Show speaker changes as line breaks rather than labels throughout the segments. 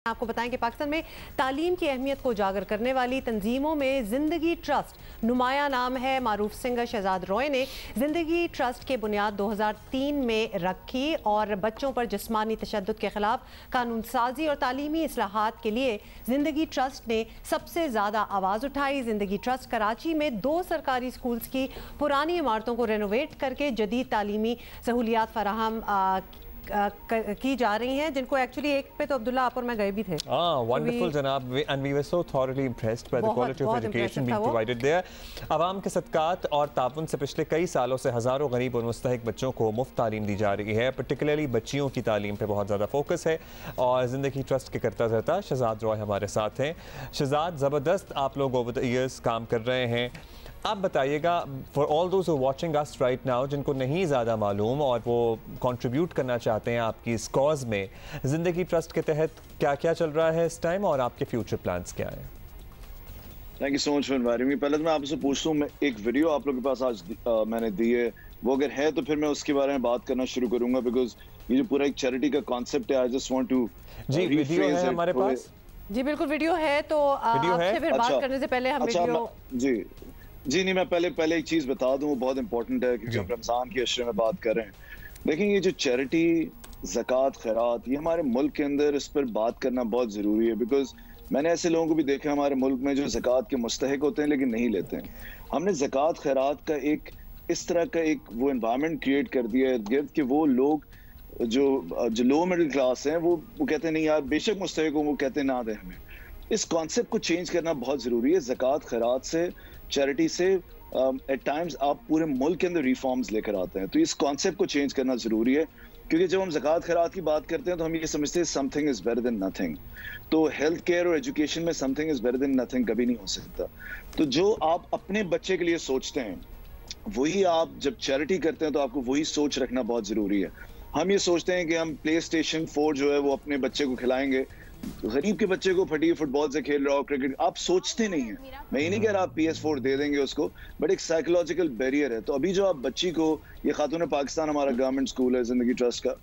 आपको बताएं कि पाकिस्तान में तालीम की अहमियत को उजागर करने वाली तंजीमों में ज़िंदगी ट्रस्ट नुमाया नाम है। मारूफ सिंगर शहजाद रॉय ने ज़िंदगी ट्रस्ट के बुनियाद 2003 में रखी और बच्चों पर जिस्मानी तशद्दुद के खिलाफ कानून साजी और तालीमी इस्लाहात के लिए ज़िंदगी ट्रस्ट ने सबसे ज़्यादा आवाज़ उठाई। ज़िंदगी ट्रस्ट कराची में 2 सरकारी स्कूल्स की पुरानी इमारतों को रेनोवेट करके जदीद तालीमी सहूलियात फराहम की जा रही हैं, जिनको एक्चुअली एक पे तो अब्दुल्ला आप और मैं गए भी थे।
वंडरफुल जनाब, and we were so thoroughly impressed by the quality of education being provided there. आवाम के सदकात और ताउन से पिछले कई सालों से हज़ारों गरीब और मुस्तहिक बच्चों को मुफ्त तालीम दी जा रही है। पर्टिकुलरली बच्चियों की तालीम पे बहुत ज़्यादा फोकस है और ज़िंदगी ट्रस्ट के करता धरता शहजाद रॉय हमारे साथ हैं। शहजाद, ज़बरदस्त आप लोग ओवर द ईयर्स काम कर रहे हैं। आप बताइएगा, for all those who watching us right now, जिनको नहीं ज़्यादा मालूम और वो कंट्रीब्यूट करना चाहते हैं आपकी इस कॉज में, ज़िंदगी ट्रस्ट के तहत क्या क्या चल रहा है इस टाइम और आपके फ्यूचर प्लान्स क्या हैं?
Thank you so much for inviting me. पहले तो मैं आपसे पूछता हूँ, एक वीडियो आप लोगों के पास आज मैंने दी है, वो अगर है तो फिर मैं उसके बारे में बात करना शुरू करूँगा, बिकॉज ये जो पूरा एक चैरिटी का कॉन्सेप्ट है, आई जस्ट वांट टू
जी वीडियो है हमारे पास।
जी बिल्कुल वीडियो है, तो आपसे फिर बात करने से पहले हम वीडियो
जी नहीं, मैं पहले एक चीज़ बता दूं, वो बहुत इंपॉर्टेंट है क्योंकि हम रमज़ान की अशरे में बात कर रहे हैं। देखें, ये जो चैरिटी, ज़कात, खैरात, ये हमारे मुल्क के अंदर इस पर बात करना बहुत ज़रूरी है, बिकॉज मैंने ऐसे लोगों को भी देखा हमारे मुल्क में जो ज़कात के मुस्तहिक होते हैं लेकिन नहीं लेते हैं। हमने ज़कात खैरात का एक इस तरह का एक वो एनवायरनमेंट क्रिएट कर दिया इर्द गिर्द कि वो लोग जो लो मिडिल क्लास हैं वो कहते हैं नहीं यार, बेशक मुस्तहिक हो, वो कहते हैं ना दे हमें। इस कॉन्सेप्ट को चेंज करना बहुत ज़रूरी है। ज़कात खैरात से, चैरिटी से एट टाइम्स आप पूरे मुल्क के अंदर रिफॉर्म्स लेकर आते हैं, तो इस कॉन्सेप्ट को चेंज करना ज़रूरी है, क्योंकि जब हम ज़कात खैरात की बात करते हैं तो हम ये समझते हैं something is better than nothing. तो हेल्थ केयर और एजुकेशन में something is better than nothing कभी नहीं हो सकता। तो जो आप अपने बच्चे के लिए सोचते हैं वही आप जब चैरिटी करते हैं तो आपको वही सोच रखना बहुत ज़रूरी है। हम ये सोचते हैं कि हम PlayStation 4 जो है वो अपने बच्चे को खिलाएंगे, गरीब के बच्चे को फटी फुटबॉल से खेल रहा हो, क्रिकेट, आप सोचते नहीं है। मैं ये नहीं कह रहा आप PS4 दे देंगे उसको, बट एक साइकोलॉजिकल बैरियर है। तो अभी जो आप बच्ची को, ये खातून पाकिस्तान हमारा गवर्नमेंट स्कूल है ज़िंदगी ट्रस्ट का,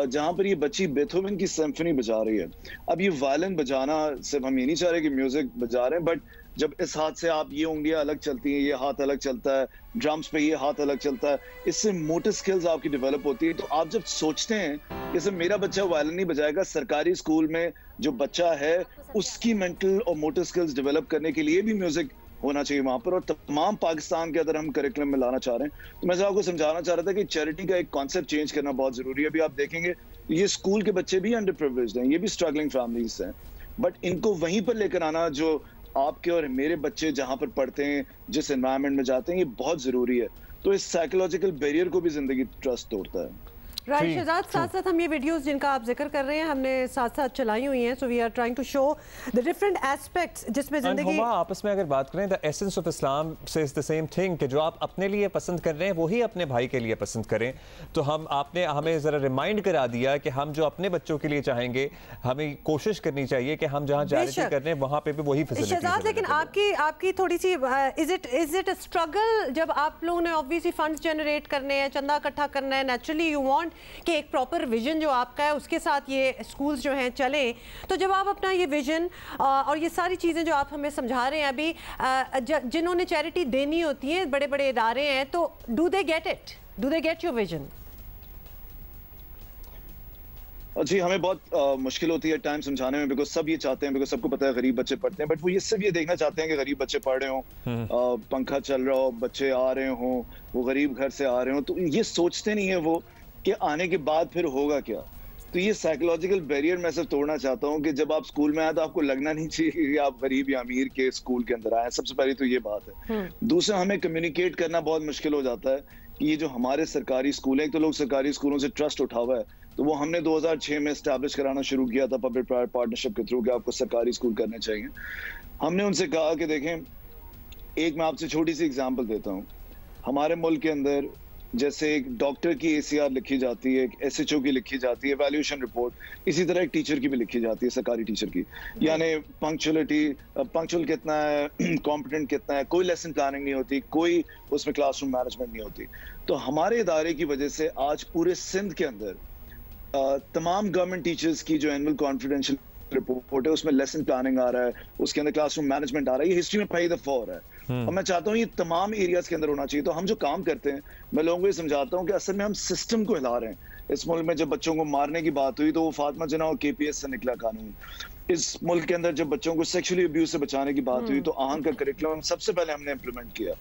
जहाँ पर ये बच्ची बेथोवन की सिम्फनी बजा रही है। अब ये वायलिन बजाना, सिर्फ हम ये नहीं चाह रहे कि म्यूजिक बजा रहे हैं, बट जब इस हाथ से आप ये उंगलियां अलग चलती हैं, ये हाथ अलग चलता है, ड्रम्स पे ये हाथ अलग चलता है, इससे मोटर स्किल्स आपकी डेवलप होती है। तो आप जब सोचते हैं कि जैसे मेरा बच्चा वायलिन नहीं बजाएगा, सरकारी स्कूल में जो बच्चा है उसकी मेंटल और मोटर स्किल्स डेवलप करने के लिए भी म्यूजिक होना चाहिए वहां पर, और तमाम पाकिस्तान के अंदर हम करिकुलम में लाना चाह रहे हैं। तो मैं आपको समझाना चाह रहा था कि चैरिटी का एक कॉन्सेप्ट चेंज करना बहुत जरूरी है। अभी आप देखेंगे ये स्कूल के बच्चे भी अंडर प्रिविलेज्ड हैं, ये भी स्ट्रगलिंग फैमिलीज से हैं, बट इनको वहीं पर लेकर आना, जो आपके और मेरे बच्चे जहां पर पढ़ते हैं, जिस एनवायरनमेंट में जाते हैं, ये बहुत जरूरी है। तो इस साइकोलॉजिकल बैरियर को भी ज़िंदगी ट्रस्ट तोड़ता है।
राइट शहजाद, साथ साथ हम ये वीडियोस जिनका आप जिक्र कर रहे हैं हमने साथ साथ चलाई हुई हैं, so we are trying to show the different aspects जिसमें जिंदगी
आपस में अगर बात करें, द एसेंस ऑफ इस्लाम से इज द सेम थिंग कि जो आप अपने लिए पसंद कर रहे हैं वही अपने भाई के लिए पसंद करें। तो आपने हमें ज़रा रिमाइंड करा दिया कि हम जो अपने बच्चों के लिए चाहेंगे, हमें कोशिश करनी चाहिए कि हम जहाँ चैरिटी कर रहे हैं वहाँ पे भी वही फैसिलिटी।
शहजाद, लेकिन आपकी थोड़ी सी इज इट अ स्ट्रगल जब आप लोगों ने ऑब्वियसली फंड्स जनरेट करने हैं, चंदा इकट्ठा करना है, नेचुरली यू वांट कि एक प्रॉपर विजन जो आपका है उसके साथ ये स्कूल्स जो हैं चलें, तो जब आप अपना ये विजन और ये सारी चीज़ें जो आप हमें समझा रहे हैं अभी, जिन्होंने चैरिटी देनी होती है, बड़े बड़े इदारे हैं, तो do they get it, do they get your vision?
जी, हमें बहुत मुश्किल होती है टाइम समझाने में, बिकॉज सब ये चाहते हैं, बिकॉज सबको पता है गरीब बच्चे पढ़ते हैं, बट वो ये सिर्फ ये देखना चाहते हैं कि गरीब बच्चे पढ़ रहे हों, पंखा चल रहा हो, बच्चे आ रहे हों, वो गरीब घर से आ रहे हों, तो ये सोचते नहीं है वो कि आने के बाद फिर होगा क्या। तो ये साइकोलॉजिकल बैरियर मैं सिर्फ तोड़ना चाहता हूँ कि जब आप स्कूल में आए तो आपको लगना नहीं चाहिए कि आप गरीब या अमीर के स्कूल के अंदर आए। सबसे पहले तो ये बात है। दूसरा, हमें कम्युनिकेट करना बहुत मुश्किल हो जाता है कि ये जो हमारे सरकारी स्कूल हैं, तो लोग सरकारी स्कूलों से ट्रस्ट उठा हुआ है, तो वो हमने 2006 में एस्टैब्लिश कराना शुरू किया था पब्लिक प्राइवेट पार्टनरशिप के थ्रू कि आपको सरकारी स्कूल करने चाहिए। हमने उनसे कहा कि देखें, एक मैं आपसे छोटी सी एग्जाम्पल देता हूँ। हमारे मुल्क के अंदर जैसे एक डॉक्टर की ACR लिखी जाती है, एक SHO की लिखी जाती है, वैल्यूएशन रिपोर्ट, इसी तरह एक टीचर की भी लिखी जाती है, सरकारी टीचर की, यानी पंक्चुअल कितना है, कॉम्पिटेंट कितना है, कोई लेसन प्लानिंग नहीं होती, कोई उसमें क्लासरूम मैनेजमेंट नहीं होती। तो हमारे इदारे की वजह से आज पूरे सिंध के अंदर तमाम गवर्नमेंट टीचर्स की जो एनुअल कॉन्फिडेंशियल रिपोर्ट है, उसमें लेसन प्लानिंग आ रहा है, उसके अंदर क्लासरूम मैनेजमेंट आ रहा है, ये हिस्ट्री में पहली दफा हो रहा है। और मैं चाहता हूँ ये तमाम एरियाज के अंदर होना चाहिए। तो हम जो काम करते हैं, मैं लोगों को ये समझाता हूँ कि असल में हम सिस्टम को हिला रहे हैं। इस मुल्क में जब बच्चों को मारने की बात हुई तो वो फातिमा जिन्ना और KPS से निकला कानून। इस मुल्क के अंदर जब बच्चों को सेक्सुअली अब्यूज से बचाने की बात हुई तो आहन का करिकुलम सबसे पहले हमने इम्प्लीमेंट किया।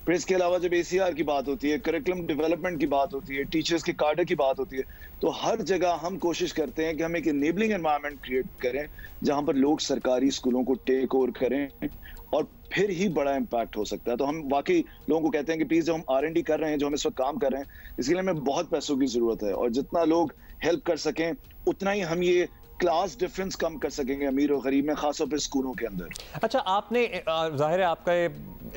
फिर इसके अलावा जब ACR की बात होती है, करिकुलम डेवलपमेंट की बात होती है, टीचर्स के कार्डर की बात होती है, तो हर जगह हम कोशिश करते हैं कि हम एक इनेबलिंग एनवायरनमेंट क्रिएट करें जहां पर लोग सरकारी स्कूलों को टेक ओवर करें और फिर ही बड़ा इम्पैक्ट हो सकता है। तो हम वाकई लोगों को कहते हैं कि प्लीज जो हम R&D कर रहे हैं, जो हम इस वक्त काम कर रहे हैं, इसके लिए हमें बहुत पैसों की जरूरत है और जितना लोग हेल्प कर सकें उतना ही हम ये क्लास डिफरेंस कम कर सकेंगे अमीर और गरीब में, खासतौर पर स्कूलों के अंदर।
अच्छा, आपने जाहिर है आपका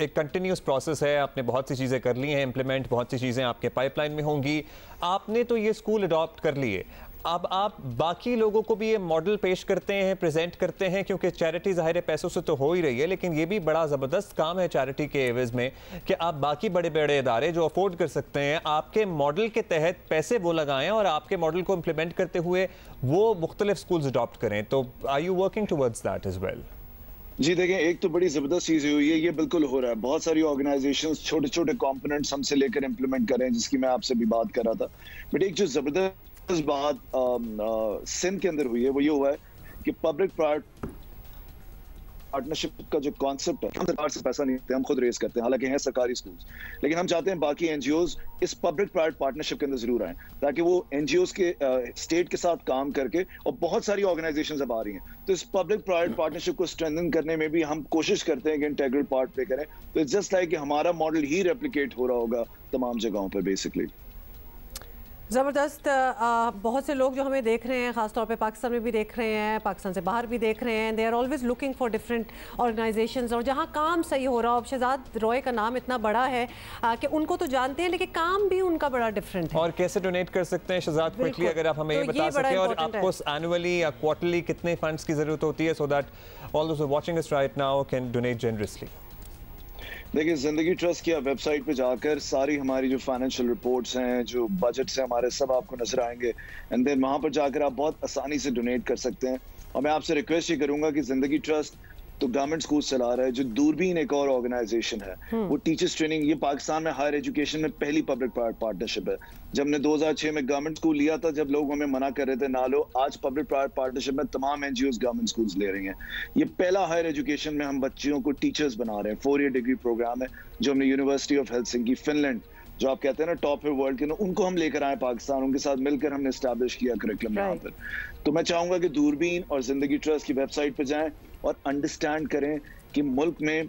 एक कंटिन्यूस प्रोसेस है, आपने बहुत सी चीज़ें कर ली हैं इम्प्लीमेंट, बहुत सी चीज़ें आपके पाइपलाइन में होंगी, आपने तो ये स्कूल अडॉप्ट कर लिए, अब आप बाकी लोगों को भी ये मॉडल पेश करते हैं, प्रेजेंट करते हैं, क्योंकि चैरिटी ज़ाहिर है पैसों से तो हो ही रही है, लेकिन ये भी बड़ा ज़बरदस्त काम है चैरिटी के एवज में कि आप बाकी बड़े बड़े इदारे जो अफोर्ड कर सकते हैं आपके मॉडल के तहत पैसे वो लगाएं और आपके मॉडल को इम्प्लीमेंट करते हुए वो मुख्तलिफ स्कूल्स अडॉप्ट करें। तो are you working towards that as well?
जी देखें, एक तो बड़ी जबरदस्त चीज हुई है, ये बिल्कुल हो रहा है। बहुत सारी ऑर्गेनाइजेशंस छोटे छोटे कंपोनेंट्स हमसे लेकर इंप्लीमेंट कर रहे हैं, जिसकी मैं आपसे भी बात कर रहा था। बट एक जो जबरदस्त बात सिंध के अंदर हुई है वो ये हुआ है कि पब्लिक प्राइवेट पार्टनरशिप का जो कॉन्सेप्ट है, हम सरकार से पैसा नहीं देते, हम खुद रेज करते हैं, हालांकि हैं सरकारी स्कूल्स, लेकिन हम चाहते हैं बाकी NGOs इस पब्लिक प्राइवेट पार्टनरशिप के अंदर जरूर आए, ताकि वो NGOs के स्टेट के साथ काम करके, और बहुत सारी ऑर्गेनाइजेशंस अब आ रही हैं, तो इस पब्लिक प्राइवेट पार्टनरशिप को स्ट्रेंथन करने में भी हम कोशिश करते हैं कि इंटीग्रल पार्ट प्ले करें। तो इट्स जस्ट लाइक कि हमारा मॉडल ही रेप्लिकेट हो रहा होगा तमाम जगहों पर बेसिकली।
ज़बरदस्त। बहुत से लोग जो हमें देख रहे हैं, ख़ासतौर पे पाकिस्तान में भी देख रहे हैं, पाकिस्तान से बाहर भी देख रहे हैं, they are always looking for different organisations, और जहाँ काम सही हो रहा हो। अब शहजाद रॉय का नाम इतना बड़ा है कि उनको तो जानते हैं, लेकिन काम भी उनका बड़ा डिफरेंट है।
और कैसे डोनेट कर सकते हैं शहजाद, क्विकली अगर आप हमें ये बता सकें, और आपको एनुअली या क्वार्टरली कितने फंड्स की ज़रूरत होती है, so that all those watching us right now can donate generously?
देखिए, जिंदगी ट्रस्ट की वेबसाइट पे जाकर सारी हमारी जो फाइनेंशियल रिपोर्ट्स हैं, जो बजट्स हैं हमारे, सब आपको नजर आएंगे, एंड देन वहां पर जाकर आप बहुत आसानी से डोनेट कर सकते हैं। और मैं आपसे रिक्वेस्ट ये करूंगा कि जिंदगी ट्रस्ट तो गवर्नमेंट स्कूल चला रहा है, जो दूरबीन एक और ऑर्गेनाइजेशन है, वो टीचर्स ट्रेनिंग, ये पाकिस्तान में हायर एजुकेशन में पहली पब्लिक प्राइवेट पार्टनरशिप है। जब हमने 2006 में गवर्नमेंट स्कूल लिया था, जब लोग हमें मना कर रहे थे ना लो, आज पब्लिक प्राइवेट पार्टनरशिप में तमाम NGOs गवर्नमेंट स्कूल्स ले रही हैं। ये पहला हायर एजुकेशन में हम बच्चियों को टीचर्स बना रहे हैं। 4-year डिग्री प्रोग्राम है जो हमने यूनिवर्सिटी ऑफ हेलसिंकी, फिनलैंड, जो आप कहते हैं ना टॉप है वर्ल्ड के, उनको हम लेकर आए पाकिस्तान, उनके साथ मिलकर हमने एस्टैब्लिश किया करिकुलम यहाँ पर। तो मैं चाहूंगा कि दूरबीन और जिंदगी ट्रस्ट की वेबसाइट पर जाएं और अंडरस्टैंड करें कि मुल्क में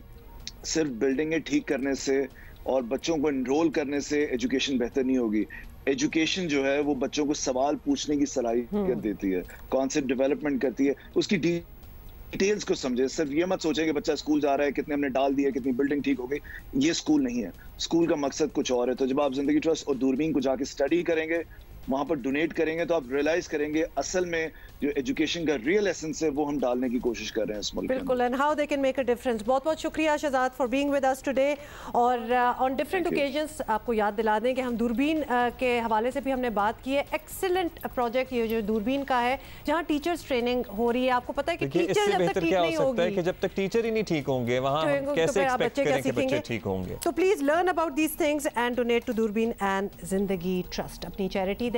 सिर्फ बिल्डिंगें ठीक करने से और बच्चों को एनरोल करने से एजुकेशन बेहतर नहीं होगी। एजुकेशन जो है वो बच्चों को सवाल पूछने की सलाहियत देती है, कॉन्सेप्ट डेवलपमेंट करती है, उसकी डिटेल्स को समझे। सिर्फ ये मत सोचें कि बच्चा स्कूल जा रहा है, कितने हमने डाल दिया, कितनी बिल्डिंग ठीक हो गई, ये स्कूल नहीं है। स्कूल का मकसद कुछ और है। तो जब आप जिंदगी ट्रस्ट और दूरबीन को जाके स्टडी करेंगे, वहां पर डोनेट करेंगे, तो आप रियलाइज करेंगे असल में जो एजुकेशन का रियल एसेंस है वो हम डालने की कोशिश कर रहे हैं इस मुल्क में।
बिल्कुल, and how they can make a difference. बहुत बहुत शुक्रिया Shahzad for being with us today. और ऑन डिफरेंट ओकेजन्स आपको याद दिला दें कि हम दूरबीन के हवाले से भी हमने बात की है। एक्सीलेंट प्रोजेक्ट ये जो दूरबीन का है, जहां टीचर्स ट्रेनिंग हो रही है। आपको पता है कि टीचर जब तक ठीक नहीं होगी,
कि जब तक टीचर ही नहीं ठीक होंगे, वहां कैसे एक्सपेक्ट करें कि बच्चे ठीक होंगे।
तो please learn about these things and donate to Doorbeen and Zindagi trust. अपनी चैरिटी